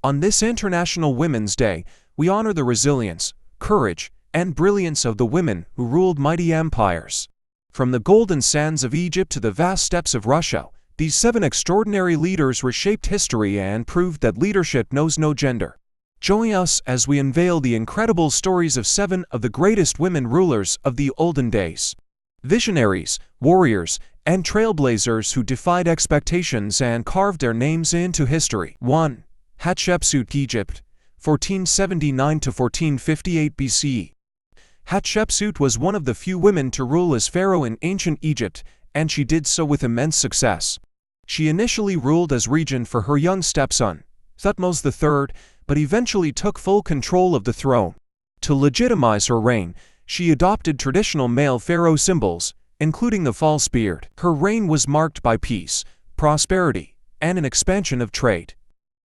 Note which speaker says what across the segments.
Speaker 1: On this International Women's Day, we honor the resilience, courage, and brilliance of the women who ruled mighty empires. From the golden sands of Egypt to the vast steppes of Russia, these 7 extraordinary leaders reshaped history and proved that leadership knows no gender. Join us as we unveil the incredible stories of 7 of the greatest women rulers of the olden days. Visionaries, warriors, and trailblazers who defied expectations and carved their names into history. 1. Hatshepsut, Egypt, 1479 to 1458 BCE. Hatshepsut was one of the few women to rule as pharaoh in ancient Egypt, and she did so with immense success. She initially ruled as regent for her young stepson, Thutmose III, but eventually took full control of the throne. To legitimize her reign, she adopted traditional male pharaoh symbols, including the false beard. Her reign was marked by peace, prosperity, and an expansion of trade.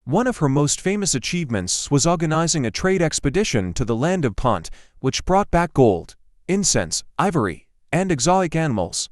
Speaker 1: One of her most famous achievements was organizing a trade expedition to the land of Punt, which brought back gold, incense, ivory, and exotic animals.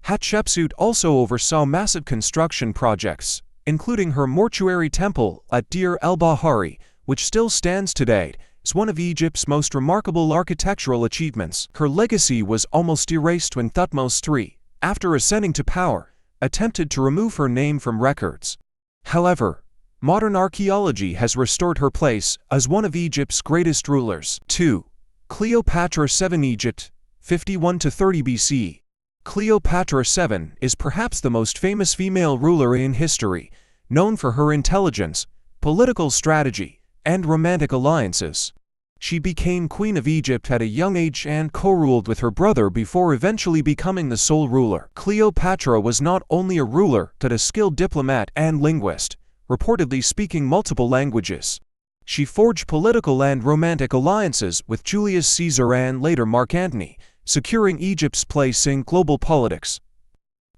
Speaker 1: Hatshepsut also oversaw massive construction projects, including her mortuary temple at Deir el-Bahari, which still stands today as one of Egypt's most remarkable architectural achievements. Her legacy was almost erased when Thutmose III, after ascending to power, attempted to remove her name from records. However, modern archaeology has restored her place as one of Egypt's greatest rulers. 2. Cleopatra VII, Egypt, 51 to 30 BCE. Cleopatra VII is perhaps the most famous female ruler in history, known for her intelligence, political strategy, and romantic alliances. She became Queen of Egypt at a young age and co-ruled with her brother before eventually becoming the sole ruler. Cleopatra was not only a ruler but a skilled diplomat and linguist, reportedly speaking multiple languages. She forged political and romantic alliances with Julius Caesar and later Mark Antony, securing Egypt's place in global politics.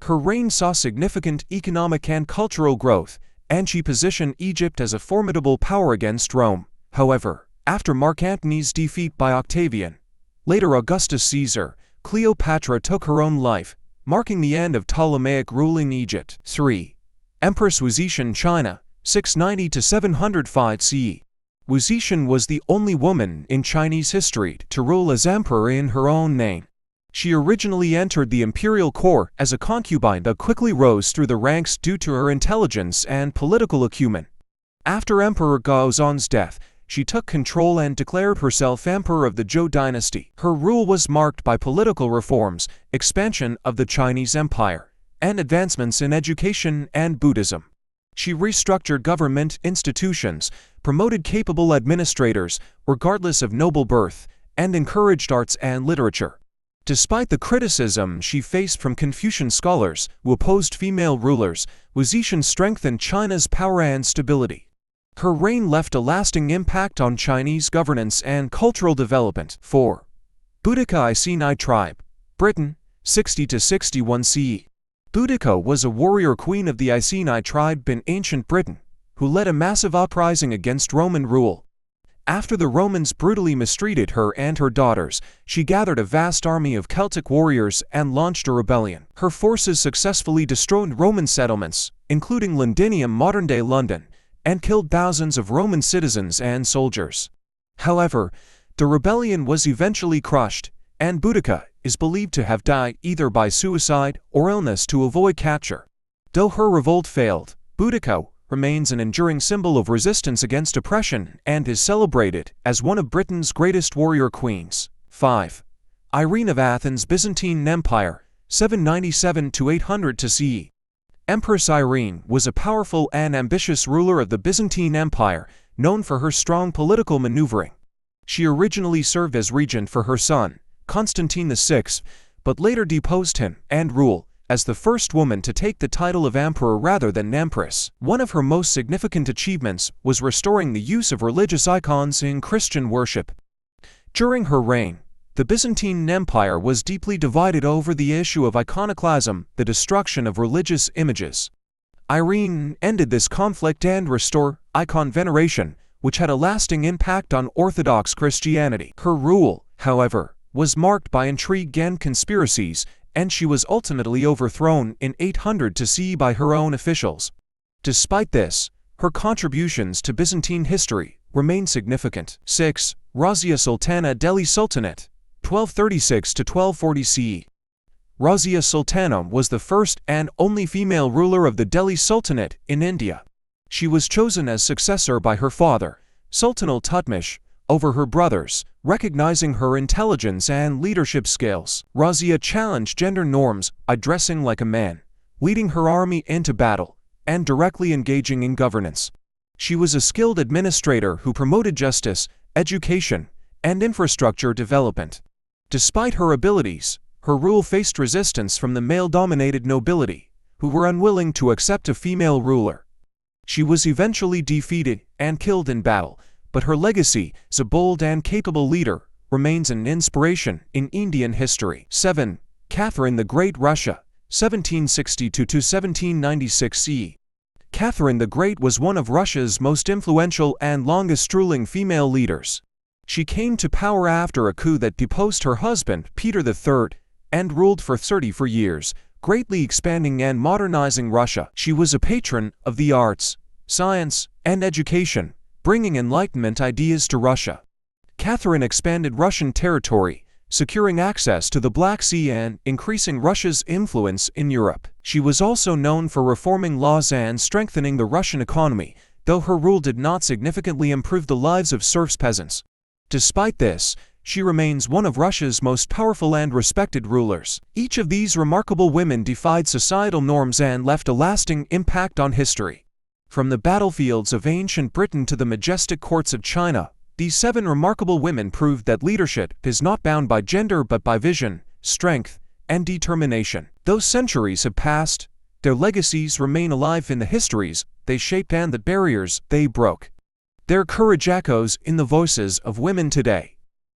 Speaker 1: Her reign saw significant economic and cultural growth, and she positioned Egypt as a formidable power against Rome. However, after Mark Antony's defeat by Octavian, later Augustus Caesar, Cleopatra took her own life, marking the end of Ptolemaic rule in Egypt. 3. Empress Zetian, China, 690 to 705 CE. Zetian was the only woman in Chinese history to rule as emperor in her own name. She originally entered the imperial court as a concubine but quickly rose through the ranks due to her intelligence and political acumen. After Emperor Gaozong's death, she took control and declared herself emperor of the Zhou dynasty. Her rule was marked by political reforms, expansion of the Chinese empire, and advancements in education and Buddhism. She restructured government institutions, promoted capable administrators, regardless of noble birth, and encouraged arts and literature. Despite the criticism she faced from Confucian scholars who opposed female rulers, Zetian strengthened China's power and stability. Her reign left a lasting impact on Chinese governance and cultural development. 4. Boudica Iceni tribe, Britain, 60 to 61 CE. Boudica was a warrior queen of the Iceni tribe in ancient Britain, who led a massive uprising against Roman rule. After the Romans brutally mistreated her and her daughters, she gathered a vast army of Celtic warriors and launched a rebellion. Her forces successfully destroyed Roman settlements, including Londinium, modern-day London, and killed thousands of Roman citizens and soldiers. However, the rebellion was eventually crushed, and Boudica is believed to have died either by suicide or illness to avoid capture. Though her revolt failed, Boudica remains an enduring symbol of resistance against oppression and is celebrated as one of Britain's greatest warrior queens. 5. Irene of Athens, Byzantine Empire, 797 to 800 to CE. Empress Irene was a powerful and ambitious ruler of the Byzantine Empire, known for her strong political maneuvering. She originally served as regent for her son, Constantine VI, but later deposed him and ruled as the first woman to take the title of emperor rather than empress. One of her most significant achievements was restoring the use of religious icons in Christian worship. During her reign, the Byzantine Empire was deeply divided over the issue of iconoclasm, the destruction of religious images. Irene ended this conflict and restored icon veneration, which had a lasting impact on Orthodox Christianity. Her rule, however, was marked by intrigue and conspiracies, and she was ultimately overthrown in 800 CE by her own officials. Despite this, Her contributions to Byzantine history remain significant. 6. Razia Sultana Delhi Sultanate, 1236 to 1240 CE. Razia Sultana was the first and only female ruler of the Delhi Sultanate in India. She was chosen as successor by her father, Sultan al-Tutmish, over her brothers, recognizing her intelligence and leadership skills. Razia challenged gender norms by dressing like a man, leading her army into battle, and directly engaging in governance. She was a skilled administrator who promoted justice, education, and infrastructure development. Despite her abilities, her rule faced resistance from the male-dominated nobility, who were unwilling to accept a female ruler. She was eventually defeated and killed in battle, but her legacy as a bold and capable leader remains an inspiration in Indian history. 7. Catherine the Great Russia, 1762 to 1796 CE. Catherine the Great was one of Russia's most influential and longest-ruling female leaders. She came to power after a coup that deposed her husband, Peter III, and ruled for 34 years, greatly expanding and modernizing Russia. She was a patron of the arts, science, and education, bringing Enlightenment ideas to Russia. Catherine expanded Russian territory, securing access to the Black Sea and increasing Russia's influence in Europe. She was also known for reforming laws and strengthening the Russian economy, though her rule did not significantly improve the lives of serfs peasants. Despite this, she remains one of Russia's most powerful and respected rulers. Each of these remarkable women defied societal norms and left a lasting impact on history. From the battlefields of ancient Britain to the majestic courts of China, these 7 remarkable women proved that leadership is not bound by gender but by vision, strength, and determination. Though centuries have passed, their legacies remain alive in the histories they shaped and the barriers they broke. Their courage echoes in the voices of women today.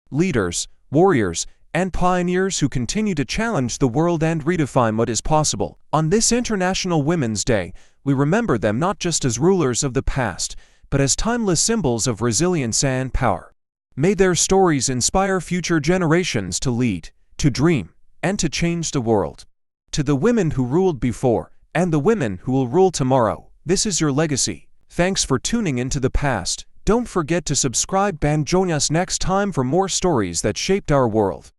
Speaker 1: Leaders, warriors, and pioneers who continue to challenge the world and redefine what is possible. On this International Women's Day, we remember them not just as rulers of the past, but as timeless symbols of resilience and power. May their stories inspire future generations to lead, to dream, and to change the world. To the women who ruled before, and the women who will rule tomorrow, this is your legacy. Thanks for tuning into the past. Don't forget to subscribe and join us next time for more stories that shaped our world.